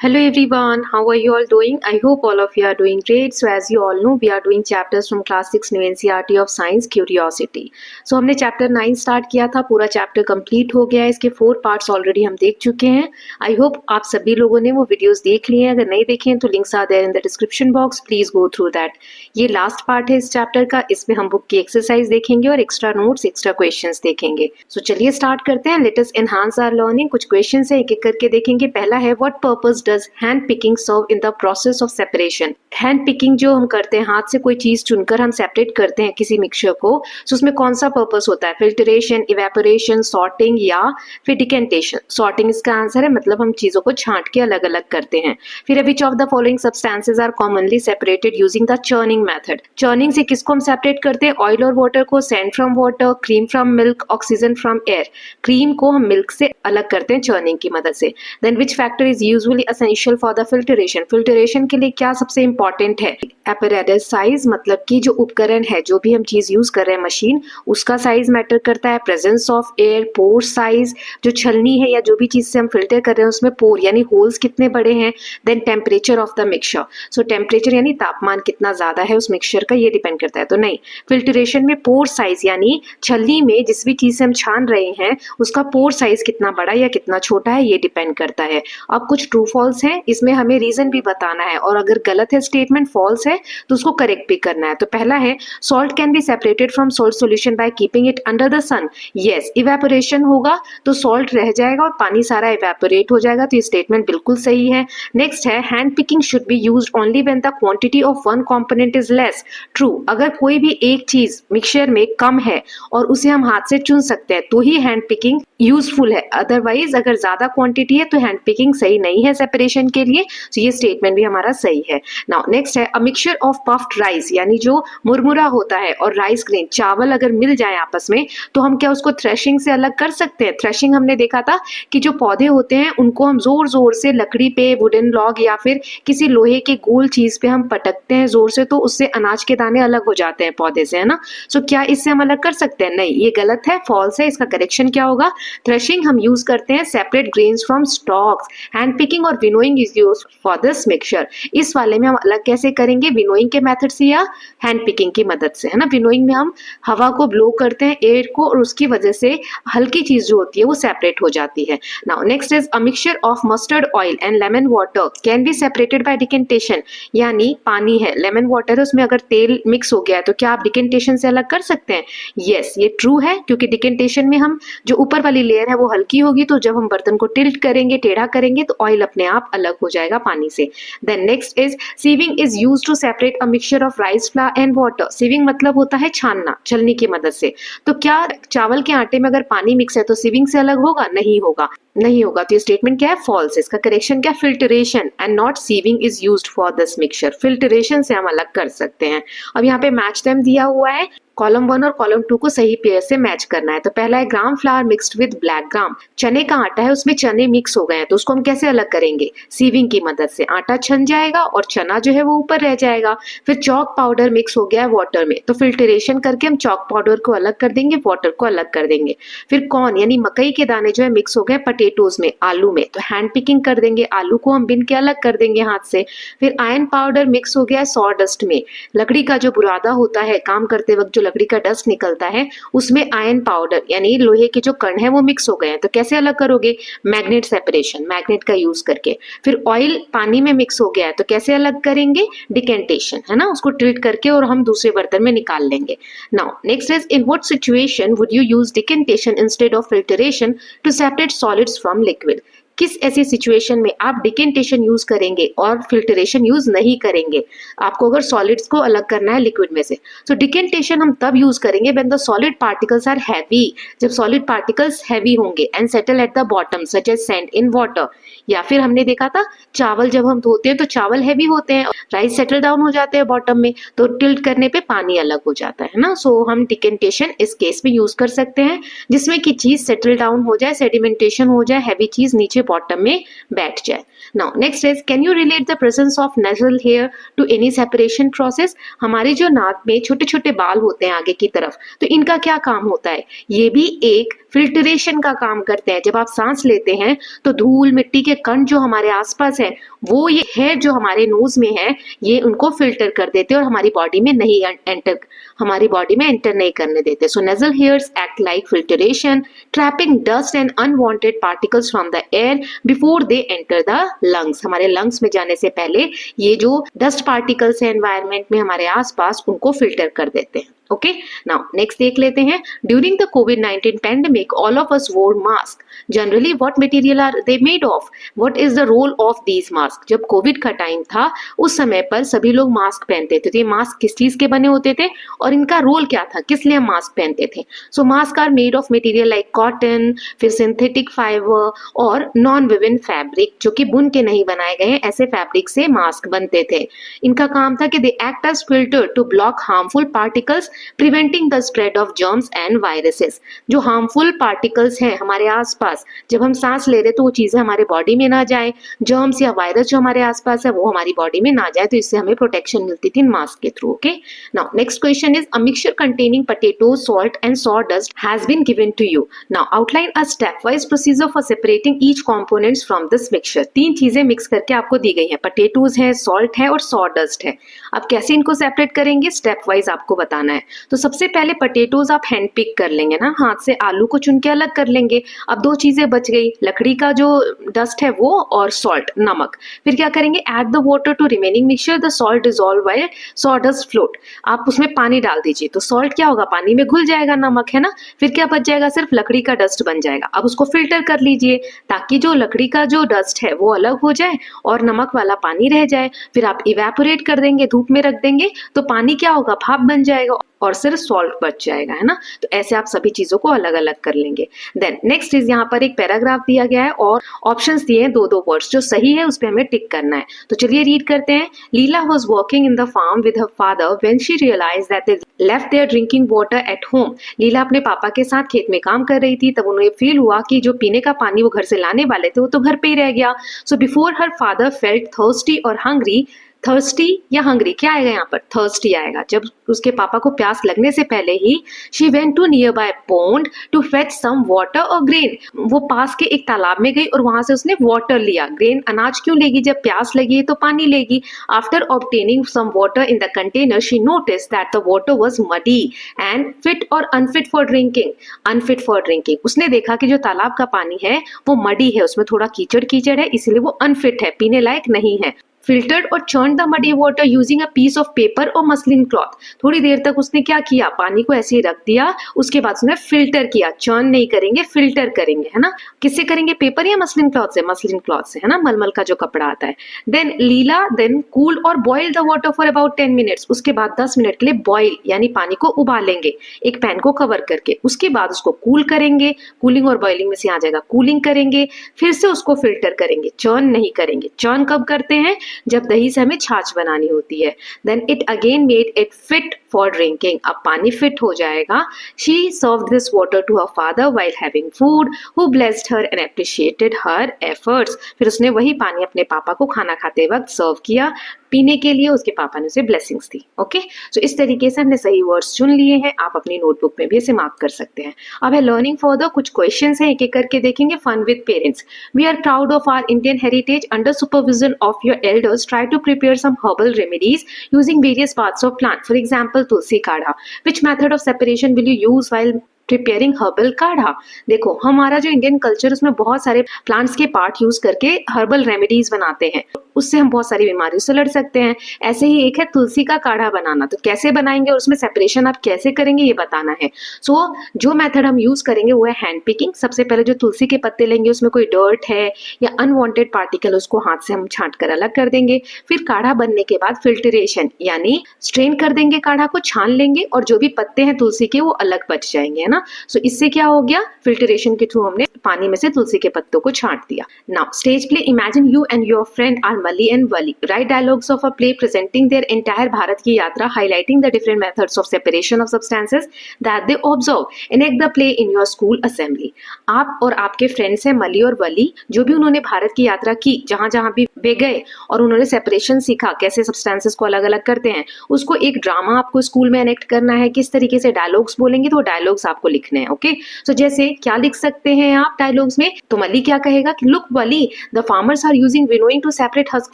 Hello everyone, how are you all doing? I hope all of you are doing great. So as you all know, we are doing chapters from class 6 new NCERT of Science Curiosity. So हमने chapter 9 start किया था, पूरा chapter complete हो गया है, इसके 4 parts already हम देख चुके हैं. आई होप आप सभी लोगों ने वो वीडियोस देख लिए हैं. अगर नहीं देखे हैं तो links are there in the description box, please go through that. ये लास्ट पार्ट है इस चैप्टर का, इसमें हम बुक की एक्सरसाइज देखेंगे और एक्स्ट्रा नोट्स, एक्स्ट्रा क्वेश्चंस देखेंगे. सो चलिए स्टार्ट करते हैं. Let us enhance our learning. कुछ क्वेश्चंस है, एक एक करके देखेंगे. पहला है, what purpose does hand picking serve in the process of separation. Hand picking जो हम करते हैं, हाथ से कोई चीज चुनकर हम सेपरेट करते हैं किसी मिक्सचर को, तो उसमें कौन सा पर्पस होता है? फिल्टरेशन, इवेपोरेशन, सॉर्टिंग या फिर डिकेंटेशन. सॉर्टिंग इसका आंसर है, मतलब हम चीजों को छांट के अलग अलग करते हैं. फिर which of the following substances are commonly separated using the churning method. Churning से किसको हम सेपरेट करते हैं? ऑयल और वाटर को, sand from water, cream from milk, oxygen from air. Cream को हम मिल्क से अलग करते हैं चर्निंग की मदद से. Then which factor is usually essential for the filtration. Filtration के लिए क्या सबसे इंपॉर्टेंट है? एपरेटस साइज, मतलब कि जो उपकरण है, जो भी हम चीज यूज कर रहे हैं, मशीन, उसका साइज मैटर करता है. Presence of air, pore size, जो छलनी है या जो भी चीज से हम फिल्टर कर रहे हैं उसमें पोर यानी होल्स कितने बड़े हैं. Then temperature of the mixture. So temperature यानी तापमान कितना ज्यादा है उस मिक्सचर का, ये डिपेंड करता है. तो नहीं, फिल्टरेशन में पोर साइज यानी छलनी में जिस भी चीज से हम छान रहे हैं उसका पोर साइज कितना बड़ा या कितना छोटा है, ये डिपेंड करता है. अब कुछ ट्रू फॉल्स है, इसमें हमें रीजन भी बताना है, और अगर गलत है स्टेटमेंट, फॉल्स है, तो उसको करेक्ट भी करना है. तो पहला है, salt can be separated from salt solution by keeping it under the sun. Yes, evaporation होगा तो सॉल्ट रह जाएगा और पानी सारा इवेपोरेट हो जाएगा, तो ये स्टेटमेंट बिल्कुल सही है. नेक्स्ट है, hand picking should be used only when the quantity of one component is less. True, अगर कोई भी एक चीज मिक्सचर में कम है और उसे हम हाथ से चुन सकते हैं तो ही हैंड पिकिंग यूजफुल है. अदरवाइज अगर ज्यादा क्वांटिटी है तो हैंड पिकिंग सही नहीं है सेपरेशन के लिए. तो ये स्टेटमेंट भी हमारा सही है. नाउ नेक्स्ट है, अ मिक्सचर ऑफ पफ्ड राइस, यानी जो मुरमुरा होता है और राइस ग्रेन, चावल अगर मिल जाए आपस में तो हम क्या उसको थ्रेशिंग से अलग कर सकते हैं? थ्रेशिंग हमने देखा था कि जो पौधे होते हैं उनको हम जोर जोर से लकड़ी पे, वुडन लॉग या फिर किसी लोहे के गोल चीज पे हम पटकते हैं जोर से, तो उससे अनाज के दाने अलग हो जाते हैं पौधे से, है ना. सो क्या इससे हम अलग कर सकते हैं? नहीं, ये गलत है, फॉल्स है. इसका करेक्शन क्या होगा? थ्रेशिंग हम यूज करते हैं separate grains from stalks. Hand picking और winnowing is used for this mixture. इस वाले में हम अलग कैसे करेंगे? विनोइंग के मेथड से या हैंड पिकिंग की मदद से, है ना. विनोइंग में हम हवा को ब्लो करते हैं, एयर को, और उसकी वजह से हल्की चीज जो होती है वो सेपरेट हो जाती है. Now next is, a mixture of mustard oil and lemon water can be separated by decantation. यानी पानी है, लेमन वाटर है, उसमें अगर तेल मिक्स हो गया है तो क्या आप डिकेंटेशन से अलग कर सकते हैं? यस, ये ट्रू है, क्योंकि डिकेंटेशन में हम जो ऊपर वाली लेयर है वो हल्की होगी, तो जब हम बर्तन को टिल्ट करेंगे, टेढ़ा करेंगे, तो ऑयल अपने आप अलग हो जाएगा पानी से. Then next is, sieving is used to separate a mixture of rice flour and water. Sieving मतलब होता है छानना, छलनी की मदद से. तो क्या चावल के आटे में अगर पानी मिक्स है तो सीविंग से अलग होगा? नहीं होगा, नहीं होगा. तो ये स्टेटमेंट क्या है? फॉल्स. इसका करेक्शन क्या? Filtration and not sieving is used for this mixture. Filtration से हम अलग कर सकते हैं. अब यहाँ पे मैच देम दिया हुआ है, कॉलम 1 और कॉलम 2 को सही पेयर से मैच करना है. तो पहला है, ग्राम flower mixed with black gram. चने का आटा है, उसमें चने मिक्स हो गए हैं, तो उसको हम कैसे अलग करेंगे? सीविंग की मदद से. आटा छन जाएगा और चना जो है वो ऊपर रह जाएगा. फिर चॉक पाउडर मिक्स हो गया है वाटर में, तो फिल्टरेशन करके हम चॉक पाउडर को अलग कर देंगे, वाटर को अलग कर देंगे. फिर कॉर्न यानी मकई के दाने जो है मिक्स हो गए पटेटोज में, आलू में, तो हैंड पिकिंग कर देंगे, आलू को हम बिन के अलग कर देंगे हाथ से. फिर आयरन पाउडर मिक्स हो गया है सॉडस्ट में. लकड़ी का जो बुरादा होता है, काम करते वक्त जो लकड़ी का डस्ट निकलता है, उसमें आयरन पाउडर यानी लोहे के जो कण है वो मिक्स हो गए हैं, तो कैसे अलग करोगे? मैग्नेट सेपरेशन, मैग्नेट का यूज करके. फिर ऑयल पानी में मिक्स हो गया है, तो कैसे अलग करेंगे? डिकेंटेशन, है ना, उसको टिल्ट करके और हम दूसरे बर्तन में निकाल लेंगे. Now next is, in what situation would you use decantation instead of filtration to separate solids from liquid. किस ऐसी सिचुएशन में आप डिकेंटेशन यूज करेंगे और फिल्टरेशन यूज नहीं करेंगे? आपको अगर सॉलिड्स को अलग करना है लिक्विड में से, तो डिकेंटेशन हम तब यूज करेंगे when the solid particles are heavy. जब सॉलिड पार्टिकल्स हैवी होंगे and settle at the bottom such as sand in water. या फिर हमने देखा था चावल जब हम धोते हैं तो चावल हैवी होते हैं, राइस सेटल डाउन हो जाते हैं बॉटम में, तो टिल्ट करने पे पानी अलग हो जाता है ना. सो हम डिकेंटेशन इस केस में यूज कर सकते हैं जिसमें कि चीज सेटल डाउन हो जाए, सेडिमेंटेशन हो जाए, हैवी चीज नीचे बॉटम में बैठ जाए। Now next is, can you relate the presence of nasal hair to any separation process? हमारे जो नाक में छोटे छोटे बाल होते हैं आगे की तरफ, तो इनका क्या काम होता है? ये भी एक फिल्ट्रेशन का काम करते हैं। जब आप सांस लेते हैं तो धूल मिट्टी के कण जो हमारे आसपास है, वो ये हेयर जो हमारे नोज में है, ये उनको फिल्टर कर देते हैं और हमारी बॉडी में नहीं एंटर नहीं करने देते। So nasal hairs act like filtration, trapping dust and unwanted particles from the air before they enter the lungs. हमारे लंग्स में जाने से पहले ये जो डस्ट पार्टिकल्स है एनवायरमेंट में हमारे आसपास, उनको फिल्टर कर देते हैं। ओके, नाउ नेक्स्ट देख लेते हैं। ड्यूरिंग द कोविड-19 pandemic all of us wore mask. Generally what material are they made of? What is the role of these mask? जब कोविड का टाइम था उस समय पर सभी लोग मास्क पहनते थे। तो ये मास्क किस चीज के बने होते थे और इनका रोल क्या था, किस लिए हम मास्क पहनते थे? So mask are made of material like cotton, फिर सिंथेटिक फाइबर और नॉन विवन फैब्रिक, जो कि बुन के नहीं बनाए गए हैं, ऐसे फैब्रिक से मास्क बनते थे। इनका काम था कि they act as filter to block harmful particles, preventing the spread of germs and viruses. जो हार्मफुल पार्टिकल्स हैं हमारे आसपास, जब हम सांस ले रहे तो वो चीजें हमारे बॉडी में ना जाए, जर्म्स या वायरस जो हमारे आसपास है वो हमारी बॉडी में ना जाए, तो इससे हमें प्रोटेक्शन मिलती थी मास्क के through. Okay, now next question is, a mixture containing potato, salt and sawdust has been given to you. Now outline a stepwise procedure for separating each components from this mixture. तीन चीजें mix करके आपको दी गई हैं, potatoes है, salt है और sawdust है। अब कैसे इनको सेपरेट करेंगे, स्टेप वाइज आपको बताना है। तो सबसे पहले पोटैटोज आप हैंड पिक कर लेंगे ना, हाथ से आलू को चुन के अलग कर लेंगे। अब दो चीजें बच गई, लकड़ी का जो डस्ट है वो और सॉल्ट, नमक। फिर क्या करेंगे, add the water to remaining mixture, the salt dissolve while sawdust float. आप उसमें पानी डाल दीजिए तो सॉल्ट क्या होगा, पानी में घुल जाएगा, नमक है ना। फिर क्या बच जाएगा, सिर्फ लकड़ी का डस्ट बन जाएगा। अब उसको फिल्टर कर लीजिए ताकि जो लकड़ी का जो डस्ट है वो अलग हो जाए और नमक वाला पानी रह जाए। फिर आप इवेपोरेट कर देंगे, धूप में रख देंगे, तो पानी क्या होगा, भाप बन जाएगा और सिर्फ सॉल्ट बच जाएगा, है ना। तो ऐसे आप सभी चीजों को अलग अलग कर लेंगे। देन नेक्स्ट इज, यहाँ पर एक पैराग्राफ दिया गया है और ऑप्शंस दिए हैं, दो वर्ड्स, जो सही है उस पे हमें टिक करना है। तो चलिए रीड करते हैं। Leela was working in the farm with her father when she realised that they left their drinking water at home. Leela अपने पापा के साथ खेत में काम कर रही थी, तब उन्हें फील हुआ कि जो पीने का पानी वो घर से लाने वाले थे वो तो घर पे ही रह गया। So before her father felt thirsty और हंग्री, थर्स्टी या हंग्री, क्या आएगा यहाँ पर, थर्स्टी आएगा। जब उसके पापा को प्यास लगने से पहले ही she went to nearby pond to fetch some water और ग्रेन। वो पास के एक तालाब में गई और वहां से उसने वाटर लिया। ग्रेन, अनाज क्यों लेगी, जब प्यास लगी तो पानी लेगी। After obtaining some water in the container she noticed that the water was muddy and fit or unfit for drinking. Unfit for drinking, उसने देखा कि जो तालाब का पानी है वो मडी है, उसमें थोड़ा कीचड़ कीचड़ है, इसलिए वो अनफिट है, पीने लायक नहीं है। फिल्टर्ड और churn the muddy water using a piece of paper और मसलिन क्लॉथ। थोड़ी देर तक उसने क्या किया, पानी को ऐसे ही रख दिया, उसके बाद उसने फिल्टर किया। चर्न नहीं करेंगे, फिल्टर करेंगे, है ना। किससे करेंगे, पेपर या मसलिन क्लॉथ से? मसलिन क्लॉथ से, है ना, मलमल का जो कपड़ा आता है। देन लीला देन कूल और boil the water for about 10 minutes. उसके बाद 10 मिनट के लिए बॉयल यानी पानी को उबालेंगे एक पैन को कवर करके। उसके बाद उसको कूल करेंगे, कूलिंग और बॉइलिंग में से आ जाएगा कूलिंग करेंगे, फिर से उसको फिल्टर करेंगे, चर्न नहीं करेंगे। चर्न कब करते हैं, जब दही से हमें छाछ बनानी होती है। Then it again made it fit for drinking. अब पानी फिट हो जाएगा। She served this water to her father while having food who blessed her and appreciated her efforts. फिर उसने वही पानी अपने पापा को खाना खाते वक्त सर्व किया पीने के लिए, उसके पापा ने उसे ब्लेसिंग्स दी। ओके, सो इस तरीके से हमने सही वर्ड्स चुन लिए हैं। आप अपनी नोटबुक में भी इसे मार्क कर सकते हैं। अब है लर्निंग फर्दर, कुछ क्वेश्चंस हैं, एक एक करके देखेंगे। Fun with parents, we are proud of our Indian heritage. Under supervision of your elders try to prepare some herbal remedies using various parts of plant, for example tulsi kadha. Which method of separation will you use while preparing herbal काढ़ा? देखो, हमारा जो Indian culture उसमें बहुत सारे plants के part use करके herbal remedies बनाते हैं, उससे हम बहुत सारी बीमारियों से लड़ सकते हैं। ऐसे ही एक है तुलसी का काढ़ा बनाना, तो कैसे बनाएंगे और उसमें सेपरेशन आप कैसे करेंगे ये बताना है। सो जो मेथड हम यूज करेंगे वो है हैंड पिकिंग। सबसे पहले जो तुलसी के पत्ते लेंगे उसमें कोई डर्ट है या अनवांटेड पार्टिकल, उसको हाथ से हम छांट कर अलग कर देंगे। फिर काढ़ा बनने के बाद फिल्ट्रेशन यानी स्ट्रेन कर देंगे, काढ़ा को छान लेंगे और जो भी पत्ते हैं तुलसी के वो अलग बच जाएंगे, है ना। सो इससे क्या हो गया, फिल्ट्रेशन के थ्रू हमने पानी में से तुलसी के पत्तों को छांट दिया। Now stage play, imagine you and your friend are Mali and Wali. Write dialogues of a play presenting their entire Bharat की यात्रा, highlighting the different methods of separation of substances that they observe. Enact the play in your school assembly. आप और आपके friends हैं मली और वली, जो भी उन्होंने भारत की यात्रा की, जहां जहां भी वे गए और उन्होंने सेपरेशन सीखा, कैसे सब्सटेंसेस को अलग अलग करते हैं, उसको एक ड्रामा आपको स्कूल में एनेक्ट करना है. किस तरीके से डायलॉग्स बोलेंगे तो डायलॉग्स आपको लिखने हैं. ओके, सो जैसे क्या लिख सकते हैं आप डायलॉग्स में? तो मली क्या कहेगा कि look Wali, the farmers are using winnowing to separate husk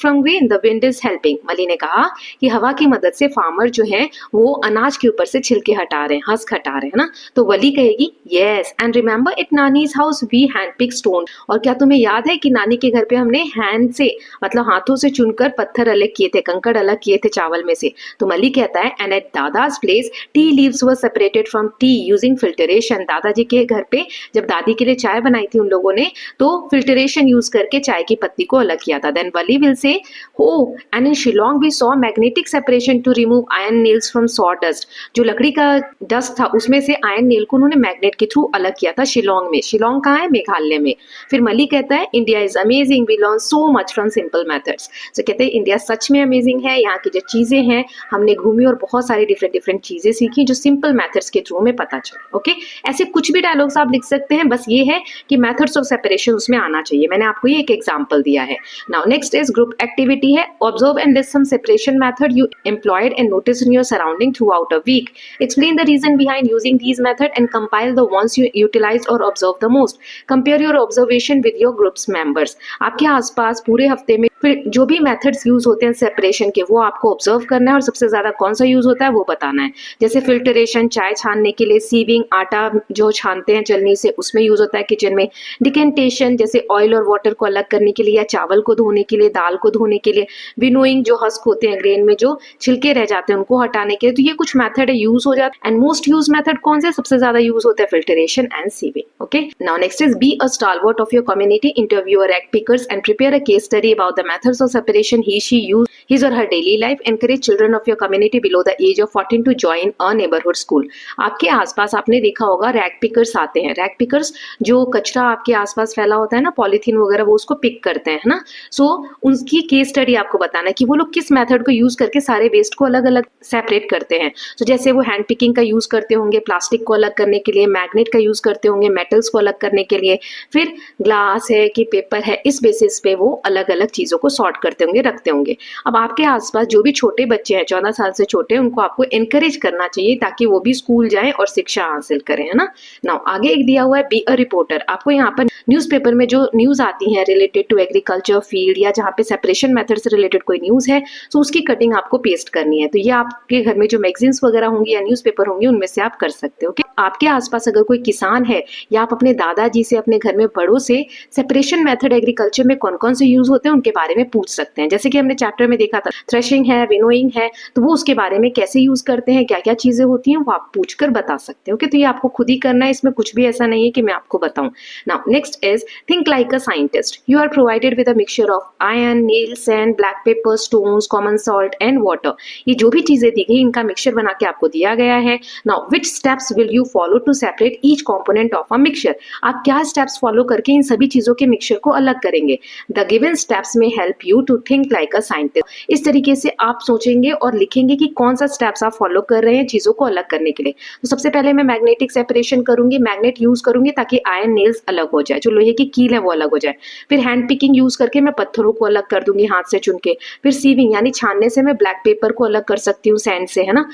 from grain, the wind is helping. Mali ने कहा कि हवा की मदद से फार्मर जो है वो अनाज के ऊपर से छिलके हटा रहे हैं, हस्क हटा रहे हैं ना. तो वली कहेगी yes, and remember at Nani's house we hand pick stone. और क्या तुम्हें याद है कि नानी के घर पे हमने हैंड से, मतलब हाथों से चुनकर पत्थर अलग किए थे, कंकड़ अलग किए थे चावल में से. तो मली कहता है and at dada's place tea leaves were separated from tea using filtration. दादाजी के घर पे जब दादी के लिए चाय बनाई थी उन लोगों ने, तो फिल्टरेशन यूज करके चाय की पत्ती को अलग किया था. Then Wali will say oh and in Shillong we saw magnetic separation to remove iron nails from sawdust. जो लकड़ी का डस्ट था उसमें से आयरन नेल को उन्होंने मैग्नेट के थ्रू अलग किया था शिलोंग में. शिलोंग कहाँ है? मेघालय में. फिर मली कहता है India is amazing, we learn so much from simple methods. तो कहते हैं इंडिया सच में अमेजिंग है, यहाँ की जो चीजें हैं हमने घूमी और बहुत सारी डिफरेंट डिफरेंट चीजें सीखी जो सिंपल मेथड्स के थ्रू में पता चले. ओके, ऐसे कुछ भी डायलॉग्स आप लिख सकते हैं, बस ये है कि मेथड्स ऑफ सेपरेशन उसमें आना चाहिए. मैंने आपको ये एक एग्जांपल दिया है. Now next is group activity है. Observe and list some separation method you employed and notice in your surrounding throughout a week. Explain the reason behind using these method and compile the ones you utilise or observe the most. Compare your observation with your groups members. आपके आसपास पूरे हफ्ते में फिर जो भी methods use होते हैं सेपरेशन के, वो आपको ऑब्जर्व करना है और सबसे ज्यादा कौन सा यूज होता है वो बताना है. जैसे फिल्टरेशन चाय छानने के लिए, सीविंग आटा जो छानते हैं चलनी से उसमें यूज होता है किचन में, डिकेंटेशन जैसे ऑयल और वाटर को अलग करने के लिए या चावल को धोने के लिए, दाल को धोने के लिए, विनोइंग जो हस्क होते हैं ग्रेन में जो छिलके रह जाते हैं उनको हटाने के लिए. तो ये कुछ मेथड है यूज हो जाता है. एंड मोस्ट यूज मेथड कौन से सबसे ज्यादा यूज होता है? Filtration and sieving. Okay, now next is be a stalwart of your community, interview a rag pickers and prepare a case study about the methods of separation he she used his or her daily life. Encourage children of your community below the age of 14 to join a neighborhood school. आपके आसपास आपने देखा होगा rag pickers आते हैं. Rag pickers जो कचरा आपके आसपास फैला होता है ना, पॉलीथीन वगैरह, वो उसको पिक करते हैं ना. सो उनकी केस स्टडी आपको बताना है कि वो लोग किस मेथड को यूज करके सारे वेस्ट को अलग अलग सेपरेट करते हैं. तो जैसे वो हैंड पिकिंग का यूज करते होंगे प्लास्टिक को अलग करने के लिए, मैग्नेट का यूज करते होंगे मेटल्स को अलग करने के लिए, फिर ग्लास है कि पेपर है, इस बेसिस पे वो अलग अलग चीजों को सॉर्ट करते होंगे, रखते होंगे. अब आपके आसपास जो भी छोटे बच्चे हैं 14 साल से छोटे, उनको आपको एनकरेज करना चाहिए ताकि वो भी स्कूल जाएं और शिक्षा हासिल करें, है ना. नाउ आगे एक दिया हुआ है बी अ रिपोर्टर. आपको यहाँ पर न्यूज़पेपर में जो न्यूज आती है रिलेटेड टू एग्रीकल्चर फील्ड या जहाँ पे सेपरेशन मेथड से रिलेटेड कोई न्यूज है, तो उसकी कटिंग आपको पेस्ट करनी है. तो ये आपके घर में जो मैगजीन्स वगैरह होंगी या न्यूज़पेपर होंगे उनमें से आप कर सकते हो. आपके आसपास अगर कोई किसान है या आप अपने दादाजी से, अपने घर में बड़ों से सेपरेशन मेथड एग्रीकल्चर में कौन कौन से यूज होते हैं उनके बारे में पूछ सकते हैं. जैसे कि हमने चैप्टर में देखा था थ्रेशिंग है, विनोइंग है, तो वो उसके बारे में कैसे यूज करते हैं, क्या क्या चीजें होती हैं, वो आप पूछकर बता सकते हो. तो ये आपको खुद ही करना है, इसमें कुछ भी ऐसा नहीं है कि मैं आपको बताऊं. Now next is think like a scientist. You are provided with a mixture of iron, nail, sand, black pepper, stones, common salt and water. ये जो भी चीजें दी गई इनका मिक्सचर बना के आपको दिया गया है. Now which steps will you follow to separate each component of a mixture. आप क्या स्टेप्स फॉलो करके इन सभी चीजों के मिक्सचर को अलग करेंगे. द गिवन स्टेप्स में help you to think like a scientist. इस तरीके से आप सोचेंगे और लिखेंगे कि कौन सा स्टेप्स आप फॉलो कर रहे हैं चीजों को अलग करने के लिए. तो सबसे पहले मैं मैग्नेटिक सेपरेशन करूंगी, मैग्नेट यूज करूंगी ताकि आयरन नेल्स अलग हो जाए, जो लोहे की कील है वो अलग हो जाए. फिर हैंड पिकिंग यूज करके मैं पत्थरों को अलग कर दूंगी हाथ से चुन के. फिर सीविंग यानी छानने से मैं ब्लैक पेपर को अलग कर सकती हूँ सैंड से, है ना.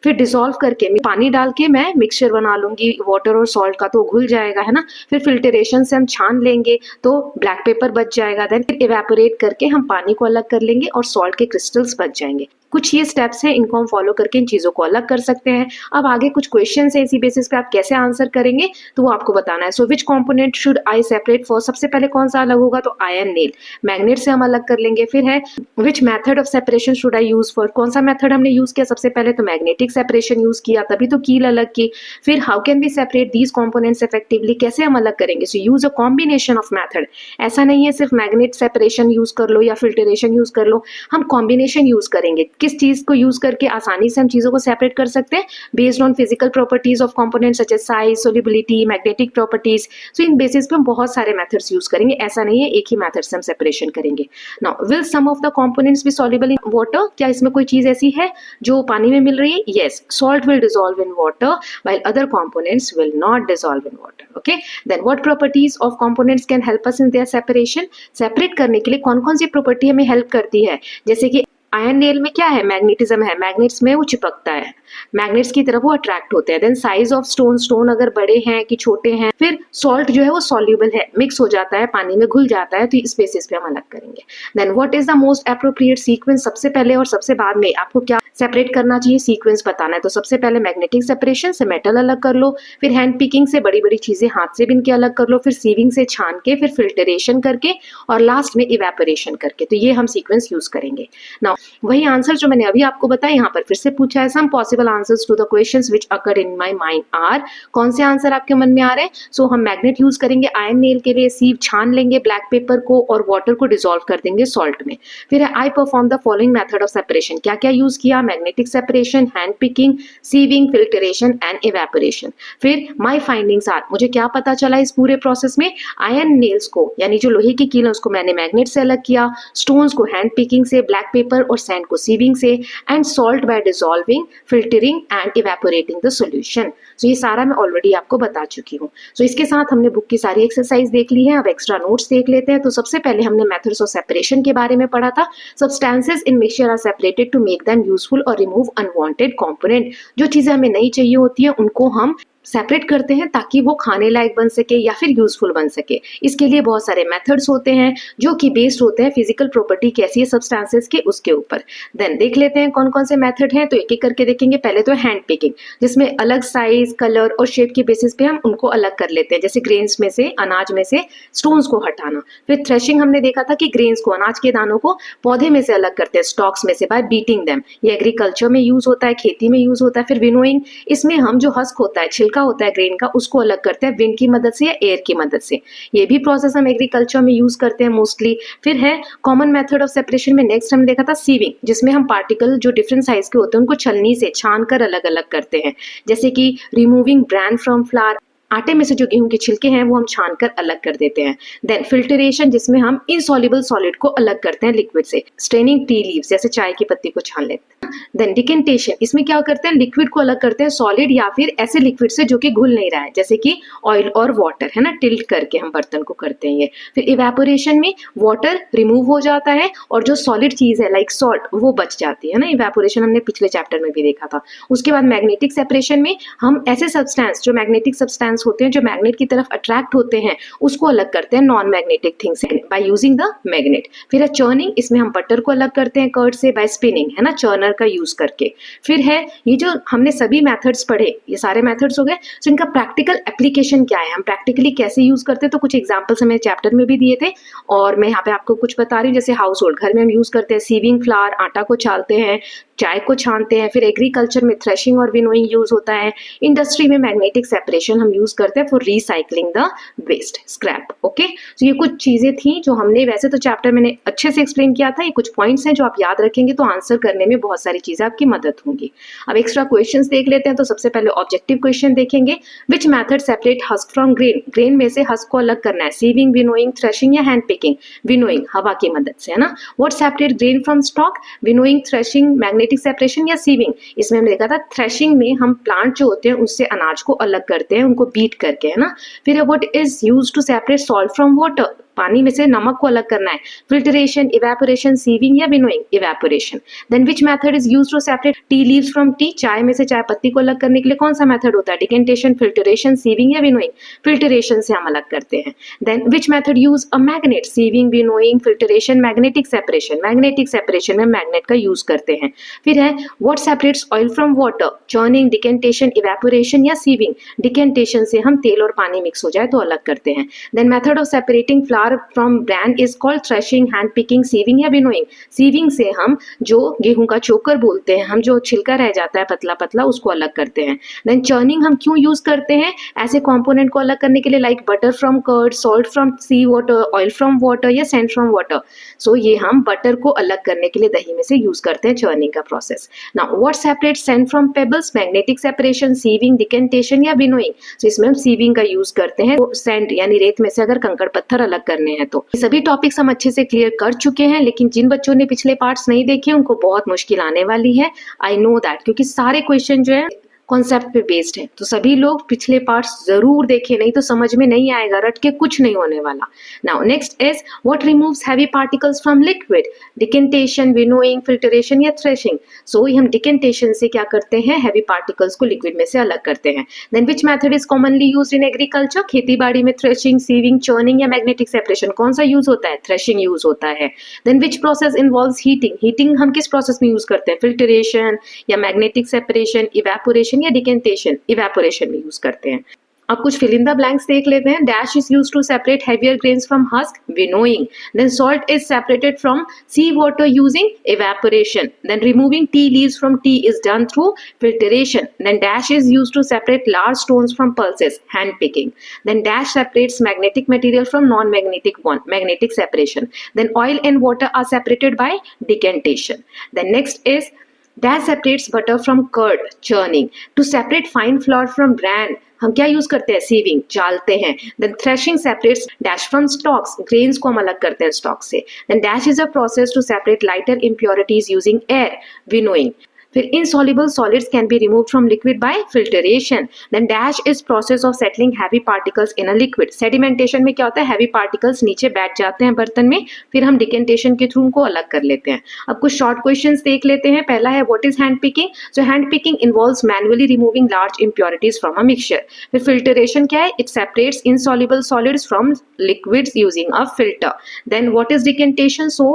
फिर डिसॉल्व करके पानी डाल के मैं मिक्सचर बना लूंगी वाटर और सॉल्ट का, तो घुल जाएगा, है ना. फिर फिल्टरेशन से हम छान लेंगे तो ब्लैक पेपर बच जाएगा. देन इवेपोरेट करके हम पानी को अलग कर लेंगे और सॉल्ट के क्रिस्टल्स बच जाएंगे. कुछ ये स्टेप्स हैं, इनको हम फॉलो करके इन चीजों को अलग कर सकते हैं. अब आगे कुछ क्वेश्चंस है, इसी बेसिस पे आप कैसे आंसर करेंगे तो वो आपको बताना है. So which component should I separate for. सबसे पहले कौन सा अलग होगा तो आयरन नेल. मैग्नेट से हम अलग कर लेंगे. फिर है which method of separation should I use for. कौन सा मेथड हमने यूज किया सबसे पहले तो मैग्नेटिक सेपरेशन यूज किया, तभी तो कील अलग की. फिर how can we separate these components effectively, कैसे हम अलग करेंगे. So use a combination of method. ऐसा नहीं है सिर्फ मैग्नेट सेपरेशन यूज कर लो या फिल्टरेशन यूज कर लो, हम कॉम्बिनेशन यूज करेंगे. किस चीज को यूज करके आसानी से हम चीजों को सेपरेट कर सकते हैं, based on physical properties of components such as size, solubility, magnetic properties. So इन बेसिस पे हम बहुत सारे मेथड्स यूज करेंगे, ऐसा नहीं है एक ही मेथड से हम सेपरेशन करेंगे। Now will some of the components be soluble in water, क्या इसमें कोई चीज ऐसी है जो पानी में मिल रही है? Yes, salt will dissolve in water while other components will not dissolve in water. Okay, then what properties of components can help us in their separation? Separate करने के लिए कौन कौन सी प्रॉपर्टी हमें हेल्प करती है? जैसे कि आयरन नेल में क्या है? मैग्नेटिज्म है, मैग्नेट्स में वो चिपकता है, मैग्नेट्स की तरफ वो अट्रैक्ट होते हैं। Then size of stone, stone अगर बड़े हैं कि छोटे हैं। फिर सॉल्ट जो है वो सॉल्युबल है, मिक्स हो जाता है, पानी में घुल जाता है, तो इस बेसिस पे हम अलग करेंगे। Then what is the most appropriate sequence? सबसे पहले और सबसे बाद में आपको क्या सेपरेट करना चाहिए, सीक्वेंस बताना है। तो सबसे पहले मैग्नेटिक सेपरेशन से मेटल अलग कर लो, फिर हैंड पिकिंग से बड़ी बड़ी चीजें हाथ से बिन के अलग कर लो, फिर सीविंग से छान के, फिर फिल्टरेशन करके, और लास्ट में इवेपोरेशन करके। तो ये हम सीक्वेंस यूज करेंगे। नाउ वही आंसर जो मैंने अभी आपको बताया यहाँ पर फिर से पूछा है, some possible answers to the questions which occur in my mind are. कौन से आंसर आपके मन में आ रहे हैं? सो हम मैग्नेट यूज करेंगे आयरन नेल के लिए, सीव छान लेंगे ब्लैक पेपर को और वाटर को डिसॉल्व कर देंगे सॉल्ट में। फिर I perform the following method of separation, क्या क्या यूज किया? Magnetic separation, hand picking, sieving, filtration and evaporation. फिर माय फाइंडिंग्स आर, मुझे क्या पता चला इस पूरे प्रोसेस में? आयरन नेल्स को यानी जो लोहे की कील है उसको मैंने मैग्नेट से अलग किया, स्टोन्स को हैंड पिकिंग से, ब्लैक पेपर और सैंड को सीविंग से, and salt by dissolving, filtering and evaporating the solution. So ये सारा मैं ऑलरेडी आपको बता चुकी हूँ। सो इसके साथ हमने बुक की सारी एक्सरसाइज देख ली है, अब एक्स्ट्रा नोट्स देख लेते हैं। तो सबसे पहले हमने मेथड्स ऑफ सेपरेशन के बारे में पढ़ा था। Substances in mixture are separated to make them useful और रिमूव अनवांटेड कंपोनेंट। जो चीजें हमें नहीं चाहिए होती है उनको हम सेपरेट करते हैं ताकि वो खाने लायक बन सके या फिर यूजफुल बन सके। इसके लिए बहुत सारे मेथड्स होते हैं जो कि बेस्ड होते हैं फिजिकल प्रॉपर्टी कैसी है सब्सटेंसेस के, उसके ऊपर। देन देख लेते हैं कौन कौन से मेथड हैं, तो एक एक करके देखेंगे। पहले तो हैंड पिकिंग, जिसमें अलग साइज, कलर और शेप के बेसिस पे हम उनको अलग कर लेते हैं, जैसे ग्रेन्स में से, अनाज में से स्टोन्स को हटाना। फिर थ्रेशिंग हमने देखा था कि ग्रेन्स को, अनाज के दानों को पौधे में से अलग करते हैं, स्टॉक्स में से, बाय बीटिंग देम। ये एग्रीकल्चर में यूज होता है, खेती में यूज होता है। फिर विनोइंग, इसमें हम जो हस्क होता है, छिलका होता है ग्रेन का, उसको अलग करते हैं विंड की मदद से या एयर की मदद से। ये भी प्रोसेस हम एग्रीकल्चर में यूज करते हैं मोस्टली। फिर है कॉमन मेथड ऑफ सेपरेशन में नेक्स्ट हमने देखा था सीविंग, जिसमें हम पार्टिकल जो डिफरेंट साइज के होते हैं उनको छलनी से छान कर अलग अलग करते हैं, जैसे कि रिमूविंग ब्रैन फ्रॉम फ्लावर, आटे में से जो गेहूं के छिलके हैं वो हम छान कर अलग कर देते हैं। देन फिल्टरेशन, जिसमें हम इनसॉल्युबल सॉलिड को अलग करते हैं लिक्विड से, स्ट्रेनिंग टी लीव्स, जैसे चाय की पत्ती को छान लेते हैं। देन डिकेंटेशन, इसमें क्या करते हैं, लिक्विड को अलग करते हैं सॉलिड या फिर ऐसे लिक्विड से जो कि घुल नहीं रहा है, जैसे कि ऑयल और वाटर, है ना, टिल्ट करके हम बर्तन को करते हैं ये। फिर इवेपोरेशन में वाटर रिमूव हो जाता है और जो सॉलिड चीज है लाइक सॉल्ट वो बच जाती है ना, इवेपोरेशन हमने पिछले चैप्टर में भी देखा था। उसके बाद मैग्नेटिक सेपरेशन में हम ऐसे सब्सटेंस जो मैग्नेटिक सब्सटेंस होते हैं जो मैग्नेट की तरफ अट्रैक्ट होते हैं उसको अलग करते हैं non magnetic things by using the magnet. फिर है चर्निंग, इसमें हम बटर को अलग करते हैं कर्ड से बाय स्पिनिंग, है ना, चर्नर का यूज करके। फिर है ये जो हमने सभी मेथड्स पढ़े, ये सारे मेथड्स हो गए, तो इनका प्रैक्टिकल एप्लीकेशन क्या है, हम प्रैक्टिकली कैसे यूज करते हैं। तो कुछ एग्जांपल्स हमें चैप्टर में भी दिए थे और मैं यहाँ पे आपको कुछ बता रही हूँ। जैसे हाउस होल्ड, घर में हम यूज करते हैं सीविंग फ्लावर, आटा को छालते हैं, चाय को छानते हैं। फिर एग्रीकल्चर में थ्रेशिंग और विनोइंग यूज होता है। इंडस्ट्री में मैग्नेटिक सेपरेशन हम यूज करते हैं for recycling the waste scrap. Okay, तो ये कुछ चीजें थी जो हमने, वैसे तो चैप्टर मैंने अच्छे से एक्सप्लेन किया था, ये कुछ पॉइंट्स हैं जो आप याद रखेंगे तो आंसर करने में बहुत सारी चीजें आपकी मदद होंगी। अब एक्स्ट्रा क्वेश्चंस देख लेते हैं। तो सबसे पहले ऑब्जेक्टिव क्वेश्चन देखेंगे, which method separate husk from grain, grain में से हस्क को अलग करना है, सीविंग, विनोइंग, थ्रेशिंग या हैंड पिकिंग। विनोइंग हवा की मदद से, है ना। What separate grain from stock, winnowing, threshing, magnetic separation या सीविंग। इसमें हमने देखा था थ्रेशिंग में हम प्लांट जो होते हैं उससे अनाज को अलग करते हैं, उनको बीट करके, है ना। फिर what is used to separate salt from water, पानी में से नमक को अलग करना है, फिल्टरेशन, इवेपोरेशन, सीविंग या winnowing, evaporation. Then which method is used to separate tea leaves from tea, चाय में से चाय पत्ती को अलग करने के लिए कौन सा मेथड होता है, डिकेंटेशन, फिल्टरेशन, सीविंग या विनोइंग, फिल्टरेशन से हम अलग करते हैं। Then which method use a magnet, sieving, winnowing, filtration, magnetic separation, magnetic separation में मैग्नेट का यूज करते हैं। फिर है what separates oil from water, churning, decantation, evaporation या सीविंग, डिकेंटेशन से हम तेल और पानी मिक्स हो जाए तो अलग करते हैं। Then method of separating flour flour from bran is called threshing, hand picking, sieving या विनोइंग। सीविंग से हम जो गेहूं का चोकर बोलते हैं, हम जो छिलका रह जाता है पतला पतला उसको अलग करते हैं। देन चर्निंग हम क्यों यूज करते हैं, ऐसे कंपोनेंट को अलग करने के लिए, like butter from curd, salt from sea water, oil from water या सैंड फ्रॉम वाटर। सो ये हम बटर को अलग करने के लिए दही में से यूज करते हैं, चर्निंग का process. Now what separate sand from pebbles, magnetic separation, sieving, decantation या विनोइंग। तो इसमें हम सीविंग का यूज करते हैं, सैंड यानी रेत में से अगर कंकड़ पत्थर अलग करने हैं तो। सभी टॉपिक्स हम अच्छे से क्लियर कर चुके हैं, लेकिन जिन बच्चों ने पिछले पार्ट्स नहीं देखे उनको बहुत मुश्किल आने वाली है, आई नो दैट, क्योंकि सारे क्वेश्चन जो है कॉन्सेप्ट पे बेस्ड है। तो सभी लोग पिछले पार्ट्स जरूर देखें, नहीं तो समझ में नहीं आएगा, रट के कुछ नहीं होने वाला। Now next is what removes heavy particles from liquid, decantation, winnowing, filtration या थ्रेशिंग। सो हम डिकेंटेशन से क्या करते हैं, हैवी पार्टिकल्स को लिक्विड में से अलग करते हैं। Then which method is commonly used in agriculture, खेती बाड़ी में थ्रेशिंग, सीविंग, चर्निंग या मैग्नेटिक सेपरेशन। कौन सा यूज होता है, थ्रेशिंग यूज होता है। Then which process involves heating, heating हम किस प्रोसेस में यूज करते हैं, फिल्टरेशन या मैग्नेटिक सेपरेशन, इवेपोरेशन या डिकेंटेशन, इवेपोरेशन में यूज करते हैं। अब कुछ फिल इन द ब्लैंक्स देख लेते हैं। Dash is used to separate heavier grains from husk, winnowing. Then salt is separated from sea water using evaporation. Then removing tea leaves from tea is done through filtration. Then dash is used to separate large stones from pulses, hand picking. Then dash separates magnetic material from non-magnetic one, magnetic separation. Then oil and water are separated by decantation. Then next is dash separates butter from curd, churning. To separate fine flour from bran, हम क्या use करते हैं, sieving, चालते हैं। Then threshing separates dash from stalks, grains को हम अलग करते हैं स्टॉक से। Then dash is a process to separate lighter impurities using air, winnowing. फिर insoluble solids can be removed from liquid by filtration. Then dash is process of settling heavy particles in a liquid. Sedimentation में क्या होता है, heavy particles नीचे बैठ जाते हैं बर्तन में, फिर हम decantation के थ्रू उनको अलग कर लेते हैं। अब कुछ short questions देख लेते हैं। पहला है what is hand picking? So hand picking involves manually removing large impurities from a mixture. फिर filtration क्या है, it separates insoluble solids from liquids using a filter. Then what is decantation? So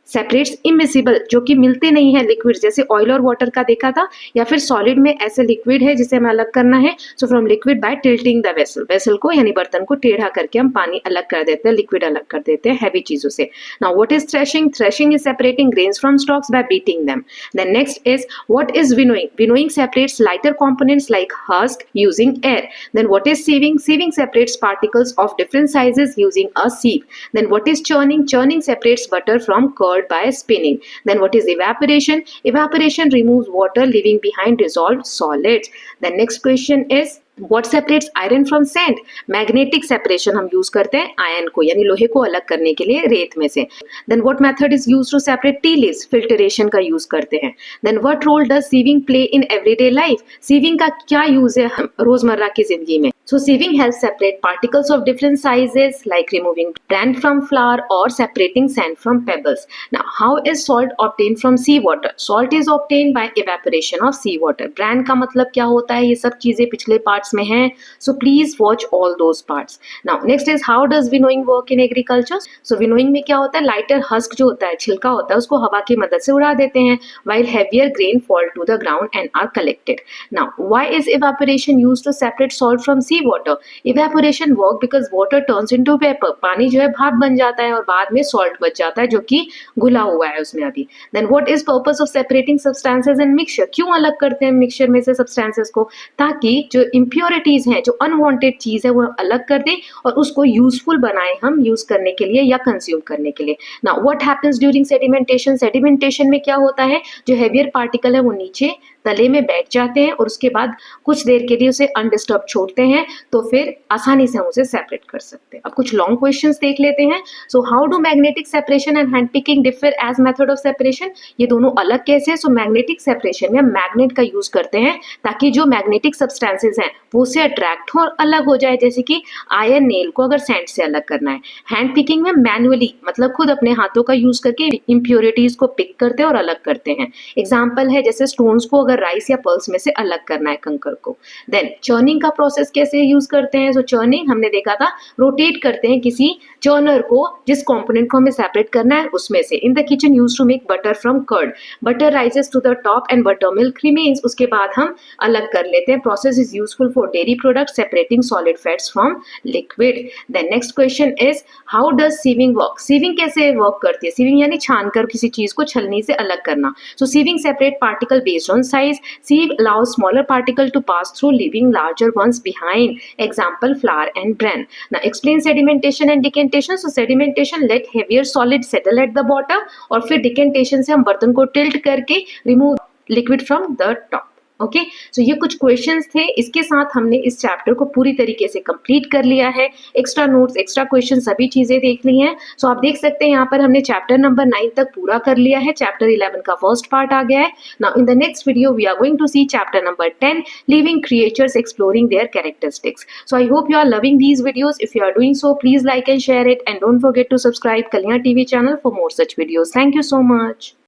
separates immiscible, जो कि मिलते नहीं है liquid, जैसे oil और वाटर का देखा था, या फिर सॉलिड में ऐसे लिक्विड है जिसे हमें अलग करना है। So from liquid by tilting the vessel, vessel को यानी बर्तन को टेढ़ा करके हम पानी अलग कर देते हैं, लिक्विड अलग कर देते हैं हैवी चीजों से। Now what is threshing? Threshing is separating grains from stalks by beating them. Then next is what is winnowing? Winnowing separates lighter components like husk using air. Then what is sieving? Sieving separates particles of different sizes using a sieve. Then what is churning? Churning separates butter from curd by spinning. Then what is evaporation? Evaporation removes water leaving behind dissolved solids. The next question is what separates iron from sand? Magnetic separation हम use करते हैं iron को यानी लोहे को अलग करने के लिए रेत में से। Then what method is used to separate tea leaves? Filtration का यूज करते हैं। Then what role does sieving play in everyday life? Sieving का क्या यूज है रोजमर्रा की जिंदगी में? So sieving helps separate particles of different sizes like removing bran from flour or separating sand from pebbles. Now how is salt obtained from seawater? Salt is obtained by evaporation of seawater. Bran का मतलब क्या होता है, ये सब चीजें पिछले parts में हैं, so please watch all those parts. Now next is how does winnowing work in agriculture? So winnowing में क्या होता है, lighter husk जो होता है, छिलका होता है, उसको हवा की मदद से उड़ा देते हैं while heavier grain fall to the ground and are collected. Now why is evaporation used to separate salt from water? Evaporation work because water turns into vapor. पानी जो है भाप बन जाता है और बाद में salt बच जाता है जो कि घुला हुआ है उसमें अभी। Then what is purpose of separating substances in mixture? क्यों अलग करते हैं मिक्सचर में से substances को? ताकि जो impurities हैं, जो unwanted चीज है वो अलग कर दें और उसको useful बनाए हम यूज करने के लिए या कंज्यूम करने के लिए। Now what happens during sedimentation? Sedimentation में क्या होता है, जो heavier particle है वो नीचे तले में बैठ जाते हैं और उसके बाद कुछ देर के लिए उसे अनडिस्टर्ब छोड़ते हैं, तो फिर आसानी से हम उसे सेपरेट कर सकते हैं। अब कुछ लॉन्ग क्वेश्चंस देख लेते हैं। So how do magnetic separation and hand picking differ as method of separation? ये दोनों अलग कैसे है? सो मैग्नेटिक सेपरेशन में मैग्नेट का यूज करते हैं ताकि जो मैग्नेटिक सब्सटेंसेज हैं वो उसे अट्रैक्ट हो और अलग हो जाए, जैसे कि आयरन नेल को अगर सैंड से अलग करना है। हैंड पिकिंग में मैनुअली मतलब खुद अपने हाथों का यूज करके इम्प्योरिटीज को पिक करते हैं और अलग करते हैं। एग्जाम्पल है जैसे स्टोन्स को अगर कंकर राइस या पल्स में से अलग करना है कंकर को। देन चर्निंग का प्रोसेस कैसे यूज करते हैं, सो चर्निंग हमने देखा था, रोटेट करते हैं किसी चर्नर को, जिस कंपोनेंट को हमें सेपरेट करना है उसमें से। In the kitchen use to make butter from curd, butter rises to the top and butter milk remains, उसके बाद हम अलग कर लेते हैं। Process is useful for dairy product, separating solid fats from liquid. Then next question is how does sieving work, sieving कैसे work करती है, सीविंग यानी छानकर किसी चीज को छलनी से अलग करना। So sieving separate particle based on size, sieve allows smaller particle to pass through, leaving larger ones behind. Example, flour and bran. Now explain sedimentation and decantation. So sedimentation let heavier solid settle at the bottom, और फिर decantation से हम बर्तन को tilt करके remove liquid from the top. Okay, so ये कुछ questions थे, इसके साथ हमने इस चैप्टर को पूरी तरीके से कंप्लीट कर लिया है। एक्स्ट्रा नोट्स, एक्स्ट्रा क्वेश्चन, सभी चीजें देख ली हैं। सो आप देख सकते हैं यहाँ पर हमने चैप्टर नंबर 9 तक पूरा कर लिया है, चैप्टर 11 का फर्स्ट पार्ट आ गया है। Now in the next video we are going to see chapter number 10, living creatures exploring their characteristics. So I hope you are loving these videos. If you are doing so, please like and share it, and don't forget to subscribe Kalyan TV channel for more such videos. Thank you so much.